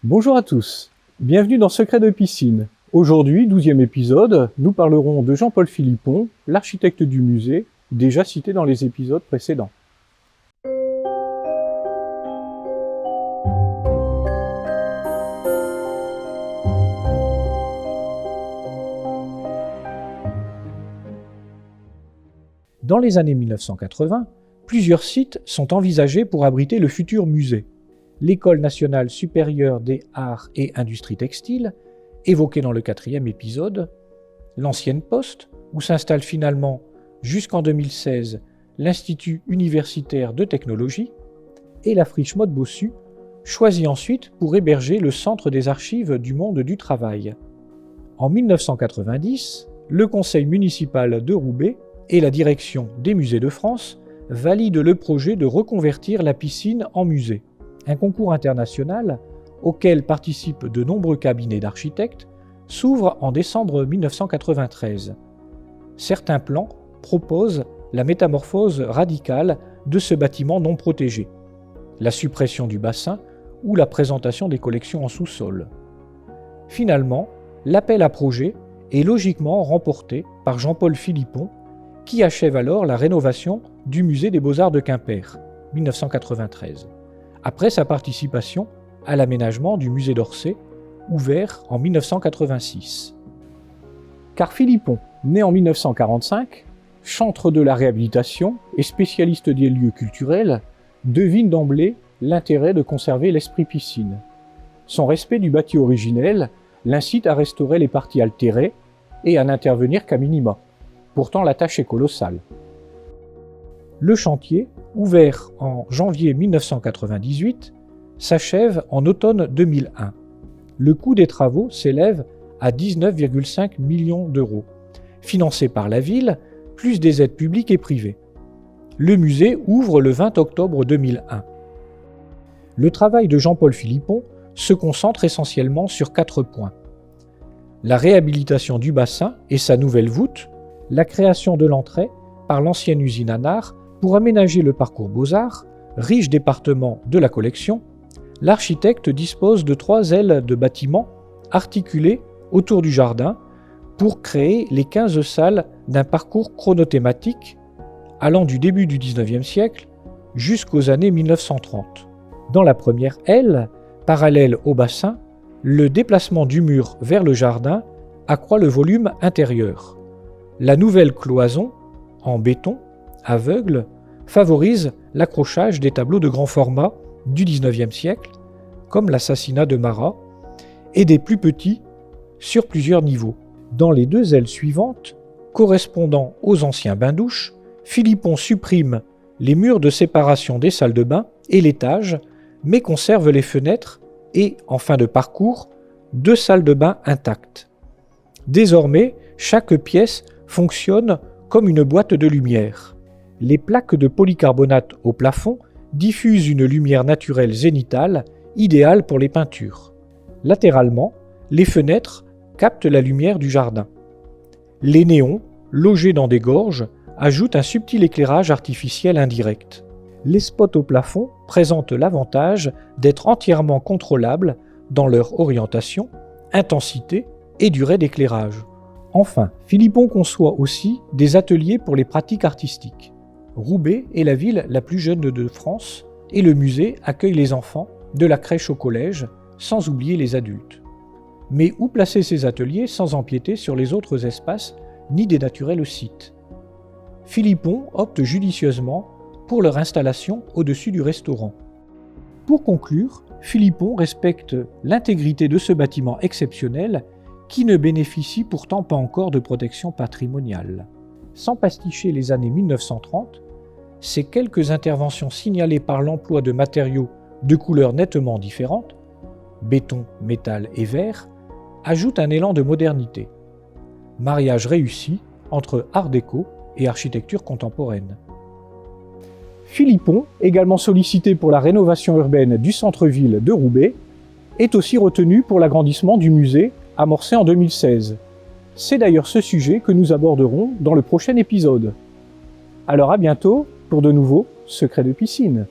Bonjour à tous, bienvenue dans Secrets de piscine. Aujourd'hui, 12e épisode, nous parlerons de Jean-Paul Philippon, l'architecte du musée, déjà cité dans les épisodes précédents. Dans les années 1980, plusieurs sites sont envisagés pour abriter le futur musée. L'École nationale supérieure des arts et industries textiles, évoquée dans le 4e épisode, l'ancienne Poste, où s'installe finalement jusqu'en 2016 l'Institut universitaire de technologie, et la friche Maude Bossu, choisie ensuite pour héberger le Centre des archives du monde du travail. En 1990, le conseil municipal de Roubaix et la direction des musées de France valident le projet de reconvertir la piscine en musée. Un concours international, auquel participent de nombreux cabinets d'architectes, s'ouvre en décembre 1993. Certains plans proposent la métamorphose radicale de ce bâtiment non protégé, la suppression du bassin ou la présentation des collections en sous-sol. Finalement, l'appel à projet est logiquement remporté par Jean-Paul Philippon, qui achève alors la rénovation du musée des Beaux-Arts de Quimper, 1993. Après sa participation à l'aménagement du musée d'Orsay, ouvert en 1986. Car Philippon, né en 1945, chantre de la réhabilitation et spécialiste des lieux culturels, devine d'emblée l'intérêt de conserver l'esprit piscine. Son respect du bâti originel l'incite à restaurer les parties altérées et à n'intervenir qu'à minima. Pourtant, la tâche est colossale. Le chantier, ouvert en janvier 1998, s'achève en automne 2001. Le coût des travaux s'élève à 19,5 millions d'euros, financés par la ville, plus des aides publiques et privées. Le musée ouvre le 20 octobre 2001. Le travail de Jean-Paul Philippon se concentre essentiellement sur 4 points. La réhabilitation du bassin et sa nouvelle voûte, la création de l'entrée par l'ancienne usine Anard pour aménager le parcours Beaux-Arts, riche département de la collection. L'architecte dispose de 3 ailes de bâtiments articulées autour du jardin pour créer les 15 salles d'un parcours chronothématique allant du début du XIXe siècle jusqu'aux années 1930. Dans la première aile, parallèle au bassin, le déplacement du mur vers le jardin accroît le volume intérieur. La nouvelle cloison, en béton, aveugle, favorise l'accrochage des tableaux de grand format du XIXe siècle, comme l'Assassinat de Marat, et des plus petits sur plusieurs niveaux. Dans les 2 ailes suivantes, correspondant aux anciens bains-douches, Philippon supprime les murs de séparation des salles de bain et l'étage, mais conserve les fenêtres et, en fin de parcours, 2 salles de bain intactes. Désormais, chaque pièce fonctionne comme une boîte de lumière. Les plaques de polycarbonate au plafond diffusent une lumière naturelle zénithale, idéale pour les peintures. Latéralement, les fenêtres captent la lumière du jardin. Les néons, logés dans des gorges, ajoutent un subtil éclairage artificiel indirect. Les spots au plafond présentent l'avantage d'être entièrement contrôlables dans leur orientation, intensité et durée d'éclairage. Enfin, Philippon conçoit aussi des ateliers pour les pratiques artistiques. Roubaix est la ville la plus jeune de France et le musée accueille les enfants de la crèche au collège, sans oublier les adultes. Mais où placer ces ateliers sans empiéter sur les autres espaces ni dénaturer le site? Philippon opte judicieusement pour leur installation au-dessus du restaurant. Pour conclure, Philippon respecte l'intégrité de ce bâtiment exceptionnel qui ne bénéficie pourtant pas encore de protection patrimoniale. Sans pasticher les années 1930, ces quelques interventions signalées par l'emploi de matériaux de couleurs nettement différentes, béton, métal et verre, ajoutent un élan de modernité. Mariage réussi entre art déco et architecture contemporaine. Philippon, également sollicité pour la rénovation urbaine du centre-ville de Roubaix, est aussi retenu pour l'agrandissement du musée amorcé en 2016. C'est d'ailleurs ce sujet que nous aborderons dans le prochain épisode. Alors à bientôt pour de nouveaux Secrets de piscine.